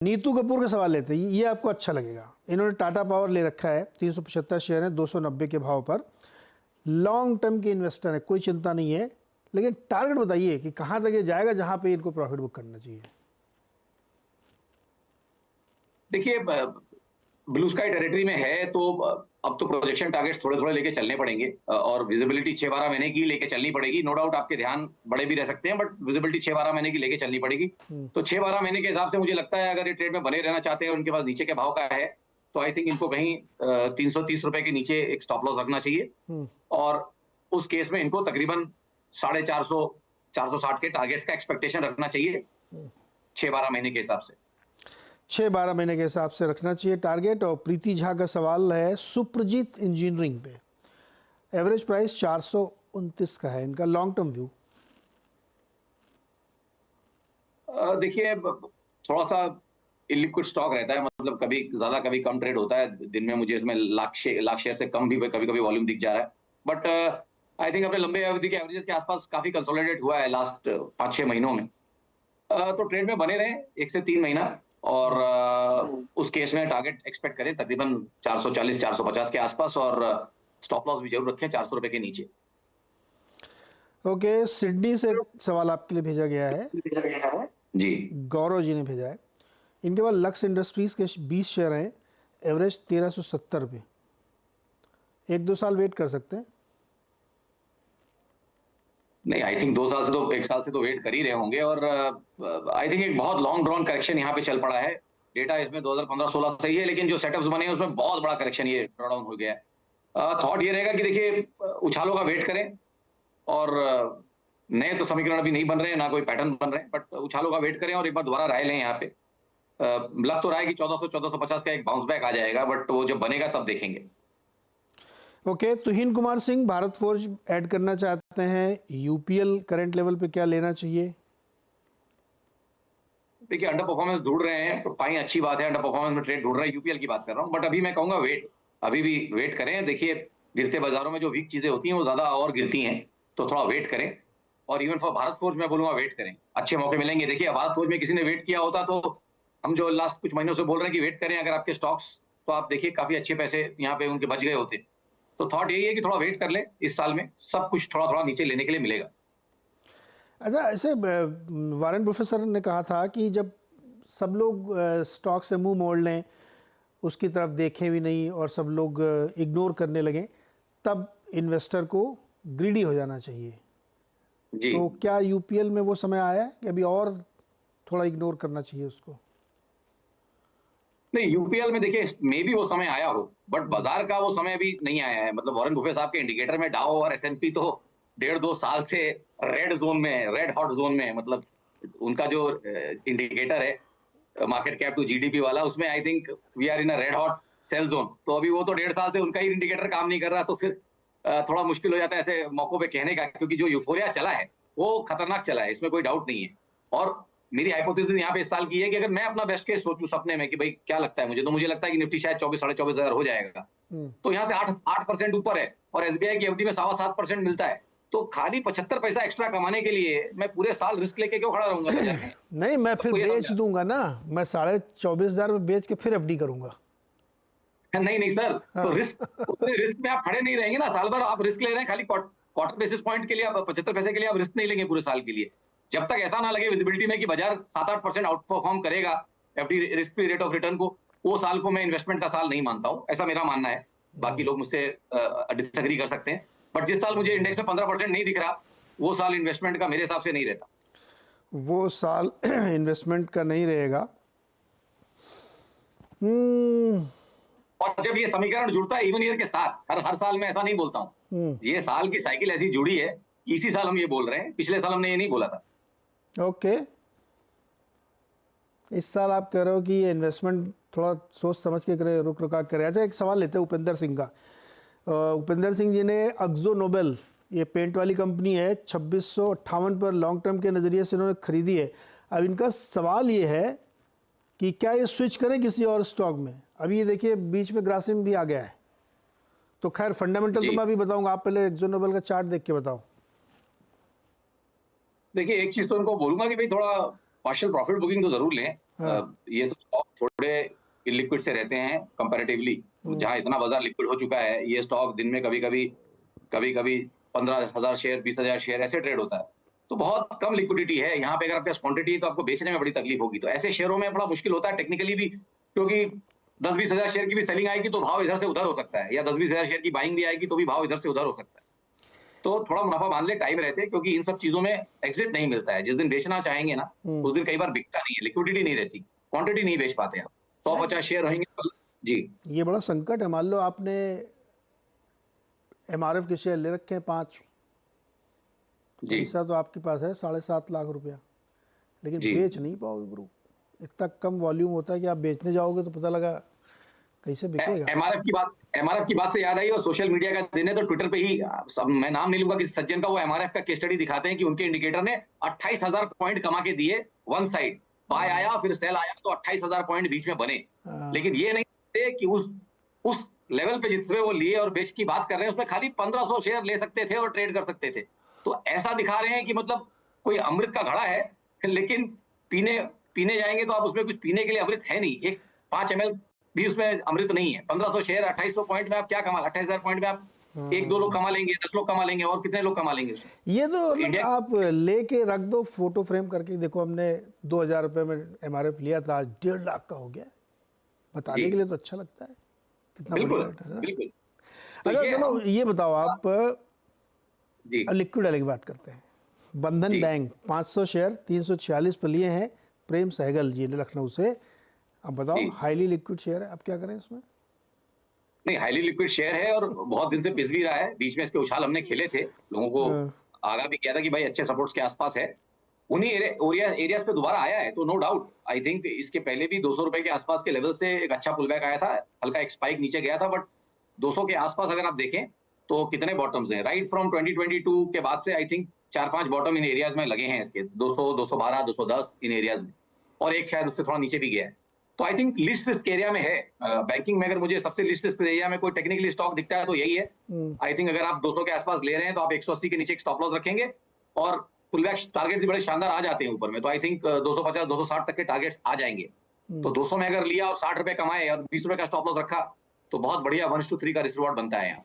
नीतू कपूर का सवाल लेते हैं, ये आपको अच्छा लगेगा। इन्होंने टाटा पावर ले रखा है, 375 शेयर है 290 के भाव पर। लॉन्ग टर्म के इन्वेस्टर है, कोई चिंता नहीं है, लेकिन टारगेट बताइए कि कहां तक ये जाएगा जहां पे इनको प्रॉफिट बुक करना चाहिए। देखिए, ब्लू स्काई टेरिटरी में है तो अब तो प्रोजेक्शन टारगेट्स थोड़े थोड़े लेके चलने पड़ेंगे और विजिबिलिटी 6-12 महीने की लेके चलनी पड़ेगी। नो डाउट आपके ध्यान बड़े भी रह सकते हैं, बट विजिबिलिटी 6-12 महीने की लेके चलनी पड़ेगी। तो 6-12 महीने के हिसाब से मुझे लगता है अगर ये ट्रेड में बने रहना चाहते हैं, उनके पास नीचे के भाव का है, तो आई थिंक इनको कहीं 330 रुपए के नीचे एक स्टॉप लॉस रखना चाहिए। और उस केस में इनको तकरीबन 450 460 के टारगेट्स का एक्सपेक्टेशन रखना चाहिए 6-12 महीने के हिसाब से। 6-12 महीने के हिसाब से रखना चाहिए टारगेट। और प्रीति झा का सवाल है सुप्रजीत इंजीनियरिंग पे, एवरेज प्राइस 429 का है, इनका लॉन्ग टर्म व्यू। देखिए, थोड़ा सा इलिक्विड स्टॉक रहता है, मतलब कभी ज्यादा कभी कम ट्रेड होता है। दिन में मुझे इसमें लाख शेयर से कम भी कभी कभी वॉल्यूम दिख जा रहा है, बट आई थिंक अपने लंबे अवधि के एवरेजेस के आसपास काफी कंसोलिडेट हुआ है लास्ट 5-6 महीनों में। तो ट्रेड में बने रहे 1 से 3 महीना, और उस केस में टारगेट एक्सपेक्ट करें तकरीबन 440-450 के आसपास, और स्टॉप लॉस भी जरूर रखें 400 रुपए के नीचे। ओके, सिडनी से एक सवाल आपके लिए भेजा गया है, जी। गौरव जी ने भेजा है। इनके पास लक्स इंडस्ट्रीज के 20 शेयर हैं, एवरेज 1370 रुपये। 1-2 साल वेट कर सकते हैं? नहीं, आई थिंक 2 साल से तो 1 साल से तो वेट कर ही रहे होंगे, और आई थिंक एक बहुत लॉन्ग ड्रॉन करेक्शन यहाँ पे चल पड़ा है। डेटा इसमें 2015-16 सही है, लेकिन जो सेटअप्स बने हैं उसमें बहुत बड़ा करेक्शन ये ड्रॉ डाउन हो गया है। थॉट ये रहेगा कि देखिए, उछालों का वेट करें, और नए तो समीकरण अभी नहीं बन रहे हैं, ना कोई पैटर्न बन रहे हैं, बट उछालों का वेट करें और एक बार दोबारा राय लें यहाँ पे। लग तो रहा है कि 1400-1450 का एक बाउंस बैक आ जाएगा, बट वो जब बनेगा तब देखेंगे। ओके, तुहिन कुमार सिंह भारत फोर्ज ऐड करना चाहते हैं, यूपीएल करंट लेवल पे क्या लेना चाहिए? देखिए, अंडर परफॉर्मेंस ढूंढ रहे हैं तो पाई अच्छी बात है, अंडर परफॉर्मेंस में ट्रेड ढूंढ रहे हैं, यूपीएल की बात कर रहा हूं, बट अभी मैं कहूंगा वेट, अभी भी वेट करें। देखिए, गिरते बाजारों में जो वीक चीजें होती हैं वो ज्यादा और गिरती हैं, तो थोड़ा वेट करें। और इवन फॉर भारत फोर्ज मैं बोलूंगा वेट करें, अच्छे मौके मिलेंगे। देखिए, भारत फोर्ज में किसी ने वेट किया होता तो हम जो लास्ट कुछ महीनों से बोल रहे हैं कि वेट करें अगर आपके स्टॉक्स, तो आप देखिए काफी अच्छे पैसे यहाँ पे उनके बच गए होते। तो थॉट यही है कि थोड़ा वेट कर ले, इस साल में सब कुछ थोड़ा थोड़ा नीचे लेने के लिए मिलेगा। अच्छा, ऐसे वारेन प्रोफेसर ने कहा था कि जब सब लोग स्टॉक से मुंह मोड़ लें, उसकी तरफ देखें भी नहीं और सब लोग इग्नोर करने लगें, तब इन्वेस्टर को ग्रीडी हो जाना चाहिए। जी। तो क्या यूपीएल में वो समय आया है कि अभी और थोड़ा इग्नोर करना चाहिए उसको? नहीं, यूपीएल में देखिए मे भी वो समय आया हो, बट बाजार का वो समय अभी नहीं आया है। मतलब वॉरेन बुफे साहब के इंडिकेटर में डाउ और एसएनपी तो 1.5-2 साल से रेड जोन में, रेड हॉट जोन में, मतलब उनका जो इंडिकेटर है मार्केट कैप टू जीडीपी वाला, उसमें I think we are in a red hot sell zone. तो अभी वो तो 1.5 साल से उनका ही इंडिकेटर काम नहीं कर रहा, तो फिर थोड़ा मुश्किल हो जाता है ऐसे मौकों पे कहने का, क्योंकि जो यूफोरिया चला है वो खतरनाक चला है, इसमें कोई डाउट नहीं है। और मेरी हाइपोथेसिस यहाँ पे इस साल की है कि अगर मैं अपना बेस्ट केस सोचूं सपने में कि भाई क्या लगता है मुझे, तो मुझे लगता है कि निफ्टी शायद 24-24,500 हो जाएगा। तो यहाँ से 8% ऊपर है, और एसबीआई की एफडी में 7.25% मिलता है। तो खाली 75 पैसा एक्स्ट्रा कमाने के लिए मैं पूरे साल रिस्क लेके क्यों खड़ा रहूंगा बाजार में? नहीं, मैं फिर सबको ये बेच समझा। दूंगा ना, मैं 24,500 में बेच के फिर एफडी करूंगा। नहीं नहीं सर, तो हाँ। उतने रिस्क में आप खड़े नहीं रहेंगे ना। साल भर आप रिस्क ले रहे हैं, खाली क्वार्टर बेसिस पॉइंट के लिए आप 75 पैसे के लिए आप रिस्क नहीं लेंगे पूरे साल के लिए। जब तक ऐसा ना लगे विजिबिलिटी में कि बाजार 7-8% आउट परफॉर्म करेगा FD risk free rate of return को, वो साल को मैं इन्वेस्टमेंट का साल नहीं मानता हूँ। ऐसा मेरा मानना है, बाकी लोग मुझसे डिसएग्री कर सकते हैं, बट जिस साल मुझे इंडेक्स में 15% नहीं दिख रहा, वो साल इन्वेस्टमेंट का मेरे हिसाब से नहीं रहता। वो साल इन्वेस्टमेंट का नहीं रहेगा। और जब ये समीकरण जुड़ता है इवन ईयर के साथ, हर साल में ऐसा नहीं बोलता हूँ, ये साल की साइकिल ऐसी जुड़ी है, इसी साल हम ये बोल रहे हैं, पिछले साल हमने ये नहीं बोला था। ओके, इस साल आप कह रहे हो कि ये इन्वेस्टमेंट थोड़ा सोच समझ के करे, रुक रुका करे। अच्छा, एक सवाल लेते हैं उपेंद्र सिंह का। उपेंद्र सिंह जी ने अक्जो नोबेल, ये पेंट वाली कंपनी है, 2658 पर लॉन्ग टर्म के नज़रिए से इन्होंने खरीदी है। अब इनका सवाल ये है कि क्या ये स्विच करें किसी और स्टॉक में? अभी ये देखिए बीच में ग्रासिम भी आ गया है। तो खैर फंडामेंटल तो मैं अभी बताऊंगा, आप पहले अक्जो नोबेल का चार्ट देख के बताओ। देखिए, एक चीज तो उनको बोलूंगा कि भाई थोड़ा पार्शियल प्रॉफिट बुकिंग तो जरूर लें। ये सब स्टॉक थोड़े इलिक्विड से रहते हैं कंपैरेटिवली। जहाँ इतना बाजार लिक्विड हो चुका है, ये स्टॉक दिन में कभी-कभी 15,000 शेयर, 20,000 शेयर ऐसे ट्रेड होता है। तो बहुत कम लिक्विडिटी है। यहाँ पे अगर आपके पास क्वांटिटी है तो आपको बेचने में बड़ी तकलीफ होगी। तो ऐसे शेयरों में बड़ा मुश्किल होता है टेक्निकली भी, क्योंकि 10-20,000 शेयर की भी सेलिंग आएगी तो भाव इधर से उधर हो सकता है, या 10-20,000 शेयर की बाइंग भी आएगी तो भी भाव इधर से उधर हो सकता है। तो थोड़ा मुनाफा बांध ले, टाइम रहते, क्योंकि इन सब चीजों में एग्जिट नहीं मिलता है। जिस दिन बेचना चाहेंगे ना, उस दिन कई बार बिकता नहीं है, लिक्विडिटी नहीं रहती, क्वांटिटी नहीं बेच पाते आप। 150 शेयर रहेंगे तो जी। ये बड़ा संकट है। मान लो आपने एमआरएफ के शेयर ले रखे हैं 5, जी पैसा तो आपके पास है 7.5 लाख रुपया, लेकिन जी बेच नहीं पाओगे गुरु। इतना कम वॉल्यूम होता है कि आप बेचने जाओगे तो पता लगा कैसे बिकेगा। एमआरएफ की बात से याद आई, और सोशल मीडिया का दिन है तो ट्विटर पे ही मैं नाम नहीं लूंगा किसी सज्जन का, वो एमआरएफ का केस स्टडी दिखाते हैं कि उनके इंडिकेटर ने 28,000 पॉइंट कमा के दिए वन साइड। बाय आया फिर सेल आया तो 28,000 पॉइंट बीच में बने। लेकिन ये नहीं थे कि उस लेवल पे जितने वो लिए और बेच की बात कर रहे हैं, उसमें खाली 1500 शेयर ले सकते थे और ट्रेड कर सकते थे। तो ऐसा दिखा रहे हैं कि मतलब कोई अमृत का घड़ा है, लेकिन पीने जाएंगे तो आप उसमें कुछ पीने के लिए अमृत है नहीं। एक 5 ml भी उसमें अमृत नहीं है। 1500 शेयर 2800 पॉइंट में आप क्या कमा, 28,000 पॉइंट में आप 1-2 लोग कमा लेंगे, 10 लोग कमा लेंगे, और कितने लोग कमा लेंगे उसमें। ये तो मतलब आप लेके रख दो फोटो फ्रेम करके, देखो हमने 2,000 रुपये में एमआरएफ लिया था, आज 1.5 लाख का हो गया। बताने के लिए तो अच्छा लगता है कितना बिल्कुल बढ़िया है। बिल्कुल। अच्छा चलो ये बताओ आप, जी लिक्विड वाले की बात करते हैं। बंधन जी। बैंक 500 शेयर 346 पर लिए हैं प्रेम सहगल जी ने लखनऊ से। अब बताओ, जी। हाईली लिक्विड शेयर है, अब क्या करें इसमें? नहीं, हाईली लिक्विड शेयर है और बहुत दिन से पिस भी रहा है। बीच में इसके उछाल हमने खेले थे, लोगों को आगाह भी किया था कि भाई अच्छे सपोर्ट्स के आसपास है। उन्हीं एरियाज पे दोबारा आया है, तो नो डाउट आई थिंक इसके पहले भी 200 रुपए के आसपास के लेवल से एक अच्छा पुलबैक आया था, हल्का एक स्पाइक नीचे गया था, बट 200 के आसपास अगर आप देखें तो कितने बॉटम्स हैं राइट फ्रॉम 2022 के बाद से। I think 4-5 bottom in areas में लगे हैं इसके, 200, 212, 210 इन एरियाज में, और एक शायद उससे थोड़ा नीचे भी गया है। तो I think list risk area में है। बैंकिंग में अगर मुझे सबसे लिस्ट रिस्क एरिया में कोई टेक्निकली स्टॉक दिखता है तो यही है। आई थिंक अगर आप 200 के आसपास ले रहे हैं तो आप 180 के नीचे एक स्टॉप लॉस रखेंगे, और पुलबैक टारगेट भी बड़े शानदार आ जाते हैं ऊपर में। तो आई थिंक 250, 260 तक के टारगेट्स आ जाएंगे। तो 200 में अगर लिया और 60 रुपए कमाए और 20 रुपए का स्टॉप लॉस रखा तो बहुत बढ़िया 1:3 का रिस्क रिवॉर्ड बनता है यहाँ।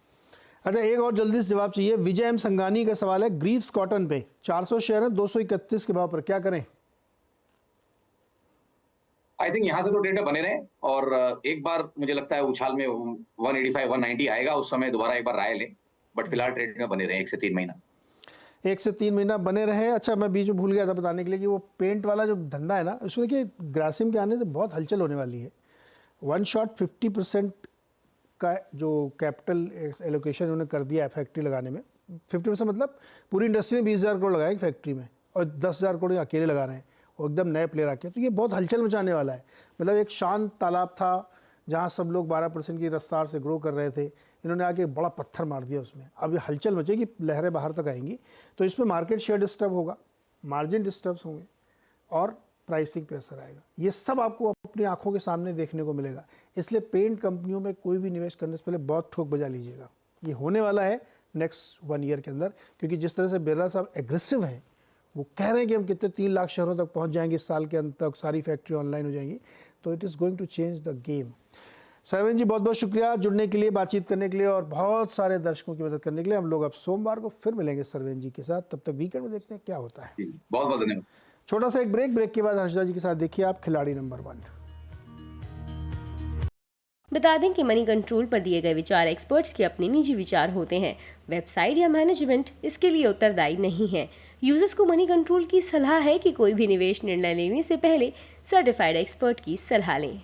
अच्छा एक और जल्दी से जवाब चाहिए। विजय एम संगानी का सवाल है, ग्रीव्स कॉटन पे 400 शेयर है 231 के भाव पर, क्या करें? आई थिंक यहाँ से तो ट्रेड बने रहे, और एक बार मुझे लगता है उछाल में 185, 190 आएगा, उस समय दोबारा एक बार राय लें, बट फिलहाल ट्रेड में बने रहे 1 से 3 महीना। 1 से 3 महीना बने रहे। अच्छा मैं बीच में भूल गया था बताने के लिए कि वो पेंट वाला जो धंधा है ना, उसमें देखिए ग्रासिम के आने से बहुत हलचल होने वाली है। वन शॉट 50% का जो कैपिटल एलोकेशन उन्होंने कर दिया है फैक्ट्री लगाने में। 50% मतलब पूरी इंडस्ट्री में 20,000 करोड़ लगाए फैक्ट्री में, और 10,000 करोड़ अकेले लगा रहे हैं, और एकदम नए प्लेयर आके। तो ये बहुत हलचल मचाने वाला है। मतलब एक शांत तालाब था जहाँ सब लोग 12% की रफ्तार से ग्रो कर रहे थे, इन्होंने आके बड़ा पत्थर मार दिया उसमें। अब ये हलचल मचेगी, लहरें बाहर तक आएंगी, तो इसमें मार्केट शेयर डिस्टर्ब होगा, मार्जिन डिस्टर्ब होंगे, और प्राइसिंग पे असर आएगा। ये सब आपको अपनी आंखों के सामने देखने को मिलेगा। इसलिए पेंट कंपनियों में कोई भी निवेश करने से पहले बहुत ठोक बजा लीजिएगा। ये होने वाला है नेक्स्ट 1 ईयर के अंदर, क्योंकि जिस तरह से बिरला साहब एग्रेसिव हैं, वो कह रहे हैं कि हम कितने 3 लाख शहरों तक पहुंच जाएंगे इस साल के अंत तक, सारी फैक्ट्री ऑनलाइन हो जाएंगी। तो it is going to change the game. Sarven ji बहुत बहुत शुक्रिया जुड़ने के लिए, बातचीत करने के लिए, और बहुत सारे दर्शकों की मदद करने के लिए। हम लोग अब सोमवार को फिर मिलेंगे सरवेन जी के साथ। तब तक वीकेंड में देखते हैं क्या होता है। बहुत बहुत धन्यवाद। छोटा सा एक ब्रेक के बाद हर्षदा जी के साथ देखिए आप खिलाड़ी नंबर 1। बता दें कि मनी कंट्रोल पर दिए गए विचार एक्सपर्ट्स के अपने निजी विचार होते हैं। वेबसाइट या मैनेजमेंट इसके लिए उत्तरदायी नहीं है। यूजर्स को मनी कंट्रोल की सलाह है कि कोई भी निवेश निर्णय लेने से पहले सर्टिफाइड एक्सपर्ट की सलाह लें।